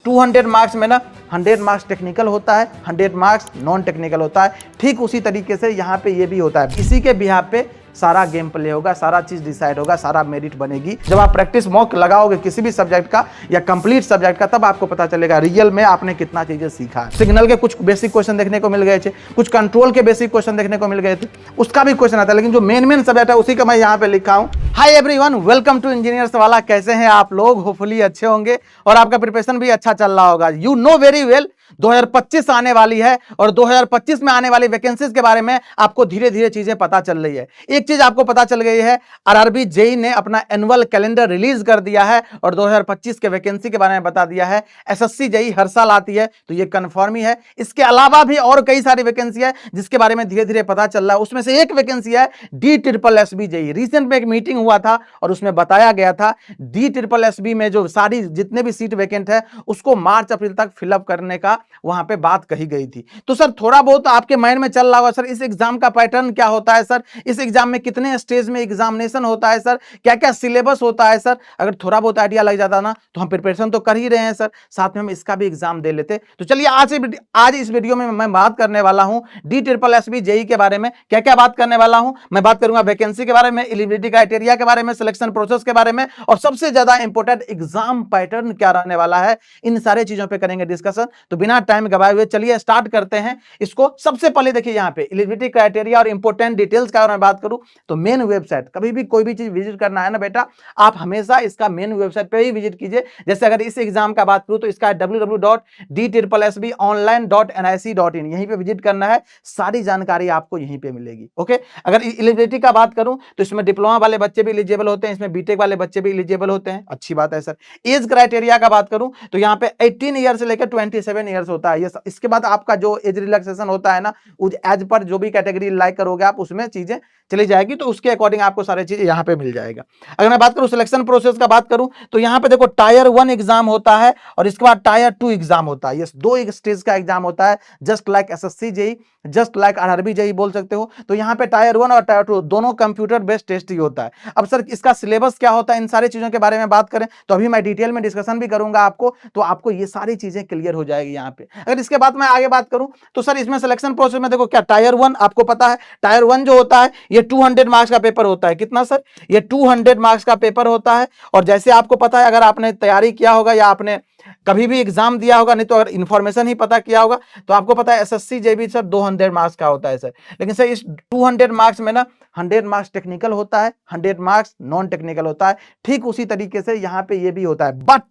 200 marks में ना 100 marks technical होता है, 100 मार्क्स नॉन टेक्निकल होता है। ठीक उसी तरीके से यहाँ पे ये भी होता है। इसी के बिहाफ पे सारा गेम प्ले होगा, सारा चीज डिसाइड होगा, सारा मेरिट बनेगी। जब आप प्रैक्टिस मॉक लगाओगे किसी भी सब्जेक्ट का या कंप्लीट सब्जेक्ट का, तब आपको पता चलेगा रियल में आपने कितना चीजें सीखा है। सिग्नल के कुछ बेसिक क्वेश्चन देखने को मिल गए थे, कुछ कंट्रोल के बेसिक क्वेश्चन देखने को मिल गए थे, उसका भी क्वेश्चन आता है, लेकिन जो मेन सब्जेक्ट है उसी का मैं यहाँ पे लिखा हूँ। Hi everyone, welcome to engineers वाला। कैसे हैं आप लोग? होपफुली अच्छे होंगे और आपका प्रिपरेशन भी अच्छा चल रहा होगा। यू नो वेरी वेल 2025 आने वाली है और 2025 में आने वाली वैकेंसीज के बारे में आपको धीरे धीरे चीजें पता चल रही है। एक चीज आपको पता चल गई है, आरआरबी जेई ने अपना एनुअल कैलेंडर रिलीज कर दिया है और 2025 के वैकेंसी के बारे में बता दिया है। एसएससी जेई हर साल आती है तो ये कंफर्म ही है। इसके अलावा भी और कई सारी वैकेंसी है जिसके बारे में धीरे धीरे पता चल रहा है। उसमें से एक वैकेंसी है DSSB जेई। रिसेंट में एक मीटिंग हुआ था और उसमें बताया गया था DSSB में जो सारी जितने भी सीट वैकेंट है उसको मार्च अप्रैल तक फिलअप करने का वहां पे बात कही गई थी। तो सर थोड़ा बहुत आपके माइंड में चल रहा होगा, सर इस एग्जाम का पैटर्न क्या होता है, सर इस एग्जाम में कितने स्टेज में एग्जामिनेशन होता है, सर क्या क्या सिलेबस होता है। सर अगर थोड़ा बहुत आइडिया लग जाता ना तो हम प्रिपरेशन तो कर ही रहे हैं सर, साथ में हम इसका भी एग्जाम दे लेते। तो चलिए आज इस वीडियो में मैं बात करने वाला हूं DSSB जेई के बारे में। क्या क्या बात करने वाला हूं? मैं बात करूंगा वैकेंसी के बारे में, एलिजिबिलिटी क्राइटेरिया के बारे में, सिलेक्शन प्रोसेस के बारे में, और सबसे ज्यादा इंपॉर्टेंट एग्जाम पैटर्न क्या रहने वाला है। इन सारे चीजों पे करेंगे डिस्कशन। तो बिना टाइम गवाए हुए चलिए स्टार्ट करते हैं इसको। सबसे पहले देखिए यहाँ पे एलिजिबिलिटी क्राइटेरिया और इंपॉर्टेंट डिटेल्स का अगर मैं बात करूं तो मेन वेबसाइट, कभी भी कोई भी चीज विजिट करना है ना बेटा, आप हमेशा इसका मेन वेबसाइट पे ही विजिट कीजिए। जैसे अगर इस एग्जाम का बात करूं तो इसका www.DSSBonline.nic.in, यहीं पे विजिट करना है। सारी जानकारी आपको यहीं पे मिलेगी। ओके, अगर एलिजिबिलिटी का बात करूं तो इसमें डिप्लोमा वाले बच्चे भी एलिजिबल होते हैं, इसमें बीटेक वाले बच्चे भी एलिजिबल होते हैं। अच्छी बात है सर। एज क्राइटेरिया का बात करूं तो यहाँ पे 18 ईयर से लेकर 27 ईयर्स होता है। ये इसके बाद आपका जो एज रिलैक्सेशन होता है ना, उस एज पर जो भी कैटेगरी लाइक करोगे आप उसमें चीजें चली जाएगी, तो उसके अकॉर्डिंग आपको सारी चीजें यहाँ पे मिल जाएगा। अगर मैं बात करूं सिलेक्शन प्रोसेस का बात करूं तो यहाँ पे देखो टायर 1 एग्जाम होता है और इसके बाद टायर 2 एग्जाम होता है। ये दो एक स्टेज का एग्जाम होता है, just like SSC JE, just like RRB JE बोल सकते हो। तो यहाँ पे टायर 1 और टायर 2 दोनों कंप्यूटर बेस्ड टेस्ट ही होता है। अब सर इसका सिलेबस क्या होता है, इन सारी चीजों के बारे में बात करें तो अभी मैं डिटेल में डिस्कशन भी करूंगा आपको, तो आपको ये सारी चीजें क्लियर हो जाएगी यहाँ पे। अगर इसके बाद मैं आगे बात करूं तो सर इसमें सिलेक्शन प्रोसेस में देखो क्या टायर 1 आपको पता है, टायर 1 जो होता है ये 200 मार्क्स का पेपर होता है। कितना सर? ये 200 मार्क्स का पेपर होता है। और जैसे आपको पता है, अगर आपने तैयारी किया होगा या आपने कभी भी एग्जाम दिया होगा, नहीं तो अगर इंफॉर्मेशन ही पता किया होगा तो आपको पता है एसएससी जेबी सर 200 मार्क्स का होता है सर। लेकिन सर इस 200 मार्क्स में ना 100 मार्क्स टेक्निकल होता है, 100 मार्क्स नॉन टेक्निकल होता है। ठीक उसी तरीके से यहाँ पे ये भी होता है, बट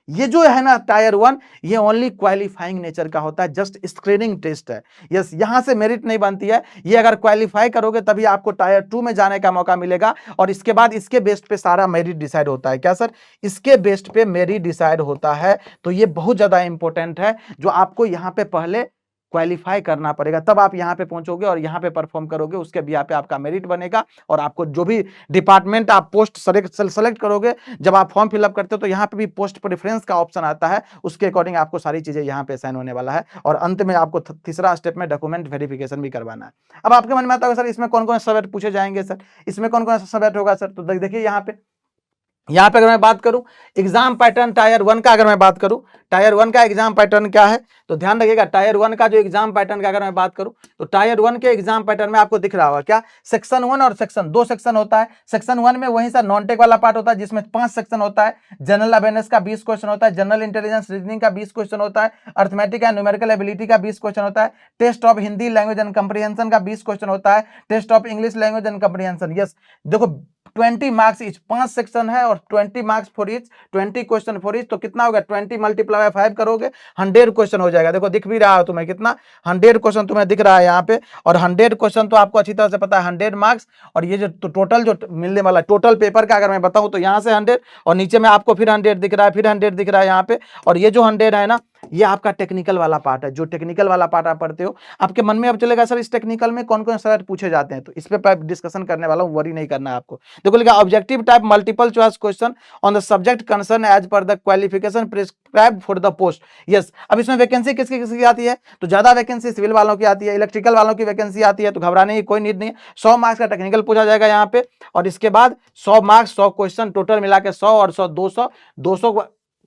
ये जो है ना टायर 1, ये ओनली क्वालिफाइंग नेचर का होता है, जस्ट स्क्रीनिंग टेस्ट है। यस, यहां से मेरिट नहीं बनती है। ये अगर क्वालिफाई करोगे तभी आपको टायर 2 में जाने का मौका मिलेगा और इसके बाद इसके बेस्ड पे सारा मेरिट डिसाइड होता है। क्या सर? इसके बेस्ड पे मेरिट डिसाइड होता है। तो ये बहुत ज्यादा इंपॉर्टेंट है, जो आपको यहाँ पे पहले क्वालिफाई करना पड़ेगा, तब आप यहाँ पे पहुंचोगे और यहाँ पे परफॉर्म करोगे, उसके बिहाफ पे आपका मेरिट बनेगा और आपको जो भी डिपार्टमेंट आप पोस्ट सेलेक्ट करोगे, जब आप फॉर्म फिलअप करते हो तो यहाँ पे भी पोस्ट प्रेफरेंस का ऑप्शन आता है, उसके अकॉर्डिंग आपको सारी चीजें यहाँ पे साइन होने वाला है। और अंत में आपको तीसरा स्टेप में डॉक्यूमेंट वेरिफिकेशन भी करवाना है। अब आपके मन में आता होगा सर इसमें कौन कौन से सब्जेक्ट पूछे जाएंगे, सर इसमें कौन कौन सा सब्जेक्ट होगा सर? तो देखिए यहाँ पे अगर मैं बात करूं एग्जाम पैटर्न टायर 1 का, अगर मैं बात करूं टायर 1 का एग्जाम पैटर्न क्या है तो ध्यान रखिएगा। टायर 1 का जो एग्जाम पैटर्न का अगर मैं बात करूं तो टायर 1 के एग्जाम पैटर्न में आपको दिख रहा होगा क्या, सेक्शन 1 और सेक्शन 2 सेक्शन होता है। सेक्शन 1 में वहीं सा नॉन टेक वाला पार्ट होता है जिसमें 5 सेक्शन होता है। जनरल अवेयरनेस का 20 क्वेश्चन होता है, जनरल इंटेलिजेंस रीजनिंग का 20 क्वेश्चन होता है, अर्थमेटिक एंड न्यूमेरिकल एबिलिटी का 20 क्वेश्चन होता है, test of Hindi language and comprehension का 20 क्वेश्चन होता है, test of English language and comprehension. Yes, देखो 20 मार्क्स ईच, 5 सेक्शन है और 20 marks for each, 20 question for each. तो कितना होगा, 20 मल्टीप्लाई 5 करोगे 100 क्वेश्चन हो जाएगा। देखो दिख भी रहा है तुम्हें कितना, 100 क्वेश्चन तुम्हें दिख रहा है यहाँ पे। और 100 क्वेश्चन तो आपको अच्छी तरह से पता है 100 मार्क्स। और ये जो टोटल जो मिलने वाला टोटल पेपर का अगर मैं बताऊं तो यहाँ से 100 और नीचे में आपको फिर 100 दिख रहा है, फिर 100 दिख रहा है यहाँ पे। और ये जो 100 है ना, ये आपका टेक्निकल वाला पार्ट है। जो टेक्निकल वाला पार्ट आप पढ़ते हो, आपके मन में अब चलेगा सर इस टेक्निकल में कौन कौन सवाल पूछे जाते हैं, तो इस पे डिस्कशन करने वाला हूं, वरी नहीं करना है आपको। देखो लिखा objective type multiple choice question on the subject concern as per the qualification prescribed for the post. Yes, अब इसमें वैकेंसी किसकी किसकी आती है तो ज्यादा वैकेंसी सिविल वालों की आती है, इलेक्ट्रिकल वालों की वैकेंसी आती है, तो घबराने की कोई नीड नहीं है। 100 मार्क्स का टेक्निकल पूछा जाएगा यहाँ पे और इसके बाद 100 मार्क्स 100 क्वेश्चन टोटल मिला के 100 और 100 200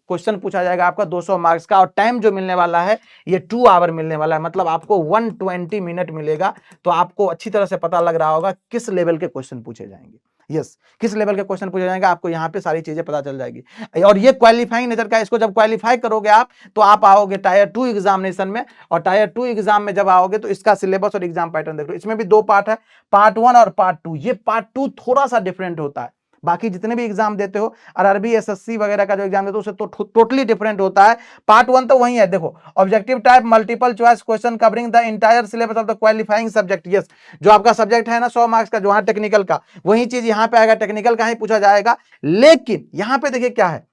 क्वेश्चन पूछा जाएगा आपका 200 मार्क्स का, और टाइम जो मिलने वाला है ये 2 आवर मिलने वाला है, मतलब आपको 120 मिनट मिलेगा। तो आपको अच्छी तरह से पता लग रहा होगा किस लेवल के क्वेश्चन पूछे जाएंगे। यस, किस लेवल के क्वेश्चन पूछे जाएंगे आपको यहाँ पे सारी चीजें पता चल जाएगी। और ये क्वालिफाइंग नेचर का, इसको जब क्वालिफाई करोगे आप तो आप आओगे टायर 2 एग्जामिनेशन में, और टायर 2 एग्जाम में जब आओगे तो इसका सिलेबस और एग्जाम पैटर्न देख लो। इसमें भी 2 पार्ट है, पार्ट 1 और पार्ट 2। ये पार्ट 2 थोड़ा सा डिफरेंट होता है, बाकी जितने भी एग्जाम देते हो आरआरबी एसएससी वगैरह का जो एग्जाम देते हो उससे तो टोटली डिफरेंट होता है। पार्ट 1 तो वही है, देखो objective type multiple choice question covering the entire syllabus of the qualifying subject. Yes, जो आपका सब्जेक्ट है ना 100 मार्क्स का, जो है टेक्निकल का, वही चीज यहाँ पे आएगा, टेक्निकल का ही पूछा जाएगा। लेकिन यहाँ पे देखिए क्या है,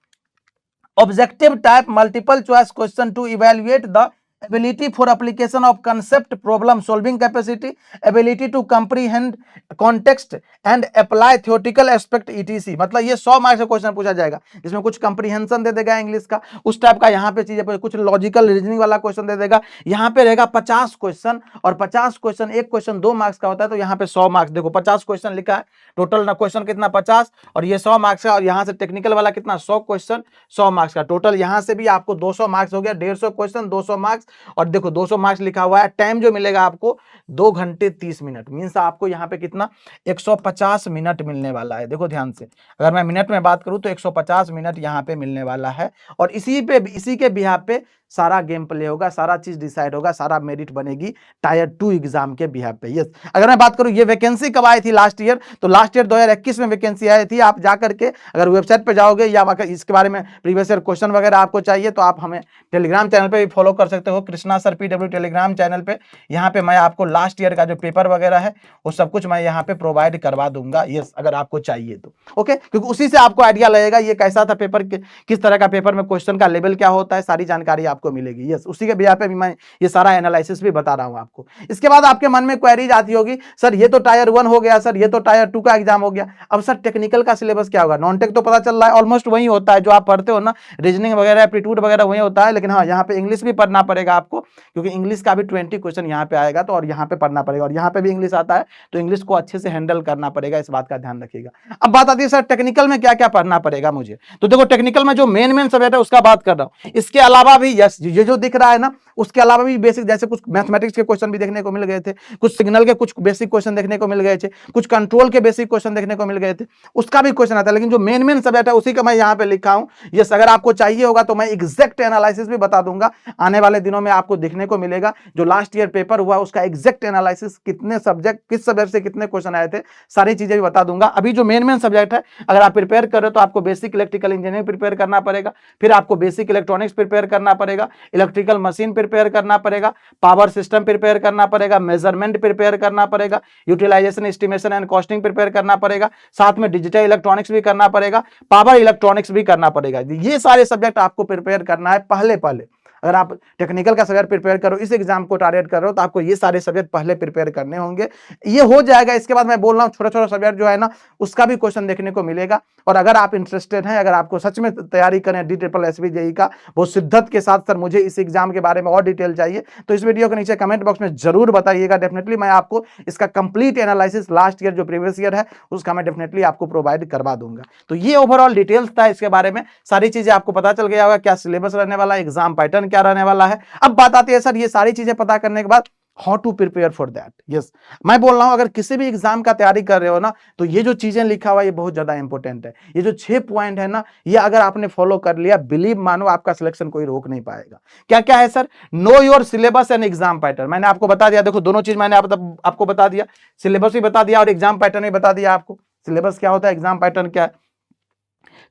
objective type multiple choice question to evaluate the ability for application of concept, problem solving capacity, ability to comprehend context and apply theoretical aspect etc। मतलब ये 100 मार्क्स का क्वेश्चन पूछा जाएगा, जिसमें कुछ कंप्रीहेंशन दे देगा इंग्लिश का, उस टाइप का यहाँ पे चीजें, कुछ लॉजिकल रीजनिंग वाला क्वेश्चन दे देगा। यहाँ पे रहेगा 50 क्वेश्चन, और 50 क्वेश्चन, एक क्वेश्चन 2 मार्क्स का होता है, तो यहाँ पे 100 मार्क्स। देखो 50 क्वेश्चन लिखा है, टोटल ना क्वेश्चन कितना 50, और ये 100 मार्क्स का, और यहाँ से टेक्निकल वाला कितना 100 क्वेश्चन 100 मार्क्स का, टोटल यहाँ से भी आपको 200 मार्क्स हो गया, 150 क्वेश्चन 200 मार्क्स। और देखो 200 मार्क्स लिखा हुआ है, टाइम जो मिलेगा आपको 2 घंटे 30 मिनट, मींस आपको यहाँ पे कितना 150 मिनट मिलने वाला है। देखो ध्यान से, अगर मैं मिनट में बात करूं तो 150 मिनट यहाँ पे मिलने वाला है, और इसी के बिहाफ पे सारा गेम प्ले होगा, सारा चीज डिसाइड होगा, सारा मेरिट बनेगी टायर 2 एग्जाम के बिहाफ पे। यस, अगर मैं बात करूं ये वैकेंसी कब आई थी लास्ट ईयर, तो लास्ट ईयर 2021 में वैकेंसी आई थी। आप जाकर के अगर वेबसाइट पे जाओगे या इसके बारे में प्रीवियस ईयर क्वेश्चन वगैरह आपको चाहिए तो आप हमें टेलीग्राम चैनल पे भी फॉलो कर सकते हो, Krishna sir PW Telegram channel पे। यहाँ पे मैं आपको लास्ट ईयर का जो पेपर वगैरह है वो सब कुछ मैं यहाँ पे प्रोवाइड करवा दूंगा। यस, अगर आपको चाहिए तो ओके, क्योंकि उसी से आपको आइडिया लगेगा ये कैसा था पेपर, किस तरह का पेपर में क्वेश्चन का लेवल क्या होता है, सारी जानकारी आपको मिलेगी। यस, उसी के बिहाफ पे भी मैं ये सारा एनालिसिस भी बता रहा हूँ आपको। इसके बाद आपके मन में क्वेरीज आती होगी, सर ये तो टायर 1 हो गया, सर ये तो टायर 2 का एग्जाम हो गया, अब सर टेक्निकल का सिलेबस क्या होगा। नॉन टेक तो पता चल रहा है ऑलमोस्ट वही होता है जो आप पढ़ते हो ना, रीजनिंग वगैरह एप्टीट्यूड वगैरह वही होता है, लेकिन हाँ यहाँ पे इंग्लिश भी पढ़ना पड़ेगा आपको, क्योंकि इंग्लिश का भी 20 क्वेश्चन यहाँ पे आएगा, तो और यहाँ पे पढ़ना पड़ेगा, और यहाँ पे भी इंग्लिश आता है तो इंग्लिश को अच्छे से हैंडल करना पड़ेगा, इस बात का ध्यान रखिएगा। अब बात आती है सर टेक्निकल में क्या क्या पढ़ना पड़ेगा मुझे, तो देखो टेक्निकल में जो मेन सब्जेक्ट है उसका बात कर रहा हूँ, इसके अलावा भी यस ये जो दिख रहा है ना उसके अलावा भी बेसिक, जैसे कुछ मैथमेटिक्स के क्वेश्चन भी देखने को मिल गए थे, कुछ सिग्नल के कुछ बेसिक क्वेश्चन देखने को मिल गए थे, कुछ कंट्रोल के बेसिक क्वेश्चन देखने को मिल गए थे, उसका भी क्वेश्चन आता है। लेकिन जो मेन सब्जेक्ट है उसी का मैं यहाँ पे लिखा हूँ। यस, अगर आपको चाहिए होगा तो मैं एग्जैक्ट एनालिसिस भी बता दूंगा, आने वाले दिनों में आपको देखने को मिलेगा। जो लास्ट ईयर पेपर हुआ उसका एग्जैक्ट एनालिसिस, कितने सब्जेक्ट, किस सब्जेक्ट से कितने क्वेश्चन आए थे, सारी चीजें भी बता दूंगा। अभी जो मेन सब्जेक्ट है अगर आप प्रिपेयर कर रहे हो तो आपको बेसिक इलेक्ट्रिकल इंजीनियरिंग प्रिपेयर करना पड़ेगा, फिर आपको बेसिक इलेक्ट्रॉनिक्स प्रिपेयर करना पड़ेगा, इलेक्ट्रिकल मशीन प्रिपेयर करना पड़ेगा, पावर सिस्टम प्रिपेयर करना पड़ेगा, मेजरमेंट प्रिपेयर करना पड़ेगा, utilization estimation and costing prepare करना पड़ेगा, साथ में डिजिटल इलेक्ट्रॉनिक्स भी करना पड़ेगा, पावर इलेक्ट्रॉनिक्स भी करना पड़ेगा। ये सारे सब्जेक्ट आपको प्रिपेयर करना है पहले। अगर आप टेक्निकल का सब्जेक्ट प्रिपेयर करो, इस एग्जाम को टारगेट कर रहे हो, तो आपको ये सारे सब्जेक्ट पहले प्रिपेयर करने होंगे, ये हो जाएगा। इसके बाद मैं बोल रहा हूँ छोटा छोटा सब्जेक्ट जो है ना उसका भी क्वेश्चन देखने को मिलेगा। और अगर आप इंटरेस्टेड हैं, अगर आपको सच में तैयारी करें DSSB JEE का बहुत शिद्दत के साथ, सर मुझे इस एग्जाम के बारे में और डिटेल चाहिए, तो इस वीडियो के नीचे कमेंट बॉक्स में जरूर बताइएगा। डेफिनेटली मैं आपको इसका कंप्लीट एनालिसिस लास्ट ईयर जो प्रीवियस ईयर है उसका मैं डेफिनेटली आपको प्रोवाइड करवा दूंगा। तो ये ओवरऑल डिटेल्स था इसके बारे में, सारी चीजें आपको पता चल गया होगा, क्या सिलेबस रहने वाला है, एग्जाम पैटर्न क्या रहने वाला है। अब बात आती है सर ये सारी चीजें पता करने के बाद how to prepare for that. Yes, मैं बोल रहा हूं अगर किसी भी एग्जाम का तैयारी कर रहे हो ना तो ये जो चीजें लिखा हुआ है ये बहुत ज्यादा इंपॉर्टेंट है। ये जो 6 पॉइंट है ना, ये अगर आपने फॉलो कर लिया, बिलीव मानो आपका सिलेक्शन कोई रोक नहीं पाएगा। क्या क्या है sir? Know your syllabus and exam pattern, मैंने आपको बता दिया। देखो दोनों चीज मैंने आपको बता दिया, सिलेबस भी बता दिया और एग्जाम पैटर्न भी बता दिया आपको। सिलेबस क्या होता है, एग्जाम पैटर्न क्या है।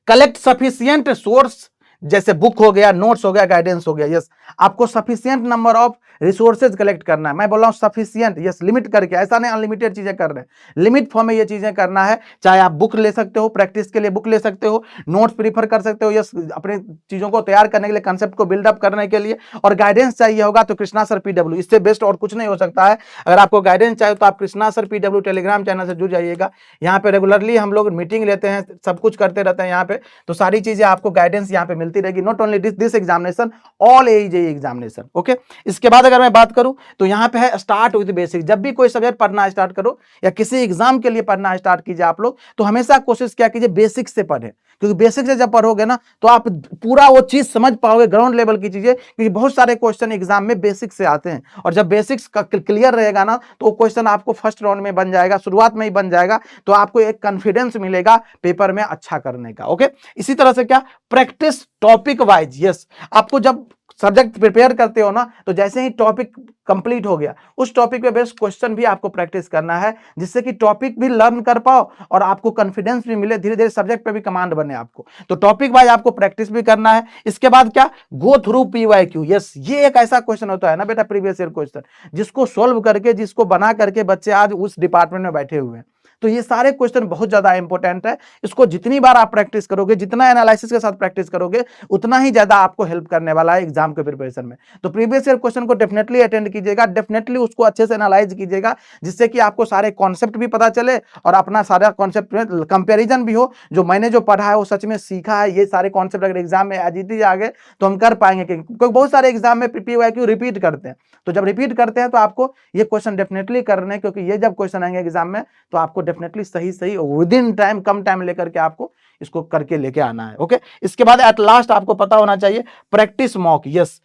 कलेक्ट सफिशियंट सोर्स, जैसे बुक हो गया, नोट्स हो गया, गाइडेंस हो गया। यस, आपको sufficient number of resources collect करना है। मैं बोल रहा हूं सफिशिएंट, यस, लिमिट करके, ऐसा नहीं अनलिमिटेड चीजें कर रहे हैं, लिमिट फॉर्म में ये चीजें करना है। चाहे आप बुक ले सकते हो, प्रैक्टिस के लिए बुक ले सकते हो, नोट्स प्रीफर कर सकते हो, यस, अपने चीजों को तैयार करने के लिए, कंसेप्ट को बिल्डअप करने के लिए। और गाइडेंस चाहिए होगा तो कृष्णा सर PW, इससे बेस्ट और कुछ नहीं हो सकता है। अगर आपको गाइडेंस चाहिए तो आप Krishna sir PW Telegram channel से जुड़ जाइएगा। यहाँ पे रेगुलरली हम लोग मीटिंग लेते हैं, सब कुछ करते रहते हैं यहाँ पे, तो सारी चीजें आपको गाइडेंस यहाँ पे मिलती मिलती रहेगी, not only this examination, all AJE examination. Okay, इसके बाद अगर मैं बात करूं तो यहाँ पे है स्टार्ट विद बेसिक। जब भी कोई सब्जेक्ट पढ़ना स्टार्ट करो या किसी एग्जाम के लिए पढ़ना स्टार्ट कीजिए आप लोग, तो हमेशा कोशिश क्या कीजिए, बेसिक से पढ़े, क्योंकि बेसिक से जब पढ़ोगे ना तो आप पूरा वो चीज समझ पाओगे, ग्राउंड लेवल की चीजें, क्योंकि बहुत सारे क्वेश्चन एग्जाम में बेसिक से आते हैं, और जब बेसिक्स क्लियर रहेगा ना तो वो क्वेश्चन आपको फर्स्ट राउंड में बन जाएगा, शुरुआत में ही बन जाएगा, तो आपको एक कॉन्फिडेंस मिलेगा पेपर में अच्छा करने का। ओके, इसी तरह से क्या, प्रैक्टिस टॉपिक वाइज। यस, आपको जब सब्जेक्ट प्रिपेयर करते हो ना, तो जैसे ही टॉपिक कंप्लीट हो गया, उस टॉपिक पे बेस्ड क्वेश्चन भी आपको प्रैक्टिस करना है, जिससे कि टॉपिक भी लर्न कर पाओ और आपको कॉन्फिडेंस भी मिले, धीरे धीरे सब्जेक्ट पे भी कमांड बने आपको। तो टॉपिक वाइज आपको प्रैक्टिस भी करना है। इसके बाद क्या, गो थ्रू PYQ। यस, ये एक ऐसा क्वेश्चन होता है ना बेटा, प्रीवियस ईयर क्वेश्चन, जिसको सोल्व करके, जिसको बना करके बच्चे आज उस डिपार्टमेंट में बैठे हुए हैं। तो ये सारे क्वेश्चन बहुत ज्यादा इंपॉर्टेंट है। इसको जितनी बार आप प्रैक्टिस करोगे, जितना एनालिसिस के साथ प्रैक्टिस करोगे, उतना ही ज्यादा आपको हेल्प करने वाला है एग्जाम के प्रिपरेशन में। तो प्रीवियस ईयर क्वेश्चन को डेफिनेटली अटेंड कीजिएगा, डेफिनेटली उसको अच्छे से एनालाइज कीजिएगा, जिससे कि आपको सारे कॉन्सेप्ट भी पता चले और अपना सारा कॉन्सेप्ट में कंपेरिजन भी हो, जो मैंने जो पढ़ा है वो सच में सीखा है। ये सारे कॉन्सेप्ट अगर एग्जाम में एज इट इज आ गए तो हम कर पाएंगे, क्योंकि बहुत सारे एग्जाम में PYQ रिपीट करते हैं। तो जब रिपीट करते हैं तो आपको ये क्वेश्चन डेफिनेटली करने, क्योंकि ये जब क्वेश्चन आएंगे एग्जाम में तो आपको डेफिनेटली सही सही with in time, come time लेकर के आपको इसको करके लेके आना है। ओके, इसके बाद एट लास्ट आपको पता होना चाहिए प्रैक्टिस मॉक। यस,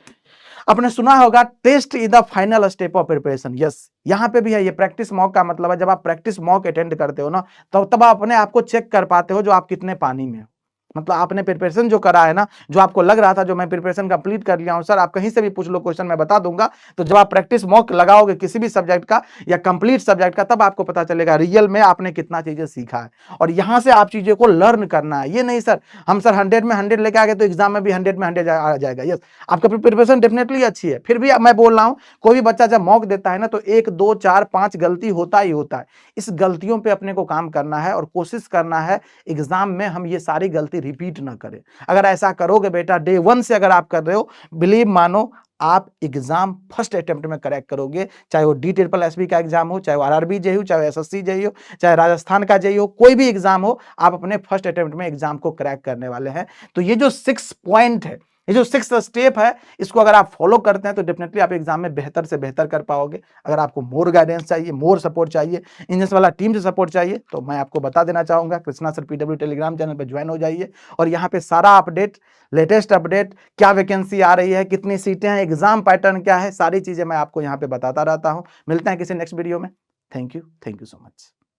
आपने सुना होगा test is the final step of preparation. Yes, यहां पे भी है ये प्रैक्टिस मॉक का मतलब है, जब आप प्रैक्टिस मॉक अटेंड करते हो ना, तब आप अपने आप को चेक कर पाते हो जो आप कितने पानी में हो। मतलब आपने प्रिपरेशन जो करा है ना, जो आपको लग रहा था जो मैं प्रिपरेशन कंप्लीट कर लिया हूं सर, आप कहीं से भी पूछ लो क्वेश्चन मैं बता दूंगा। तो जब आप प्रैक्टिस मॉक लगाओगे किसी भी सब्जेक्ट का या कंप्लीट सब्जेक्ट का, तब आपको पता चलेगा रियल में आपने कितना चीजें सीखा है, और यहां से आप चीजों को लर्न करना है। ये नहीं सर हम सर 100 में 100 लेके आ गए तो एग्जाम में भी 100 में 100 आ जाएगा। यस, आपका प्रिपरेशन डेफिनेटली अच्छी है, फिर भी मैं बोल रहा हूं कोई भी बच्चा जब मॉक देता है ना तो 1 2 4 5 गलती होता ही होता है। इस गलतियों पे अपने को काम करना है और कोशिश करना है एग्जाम में हम ये सारी गलती रिपीट ना करें। अगर ऐसा करोगे बेटा, डे 1 से अगर आप कर रहे हो, बिलीव मानो आप एग्जाम फर्स्ट अटेम्प्ट में करेक्ट करोगे, चाहे वो DSSB का एग्जाम हो, चाहे वो RRB JEE हो, चाहे SSC JEE हो, चाहे राजस्थान का JEE हो, कोई भी एग्जाम हो, आप अपने फर्स्ट अटेम्प्ट में एग्जाम को क्रैक करने वाले हैं। तो ये जो 6 पॉइंट है, ये जो 6th स्टेप है, इसको अगर आप फॉलो करते हैं तो डेफिनेटली आप एग्जाम में बेहतर से बेहतर कर पाओगे। अगर आपको मोर गाइडेंस चाहिए, मोर सपोर्ट चाहिए, इंजन्स वाला टीम से सपोर्ट चाहिए, तो मैं आपको बता देना चाहूंगा Krishna sir PW Telegram channel पर ज्वाइन हो जाइए, और यहाँ पे सारा अपडेट, लेटेस्ट अपडेट, क्या वैकेंसी आ रही है, कितनी सीटें हैं, एग्जाम पैटर्न क्या है, सारी चीजें मैं आपको यहाँ पे बताता रहता हूँ। मिलते हैं किसी नेक्स्ट वीडियो में। Thank you so much.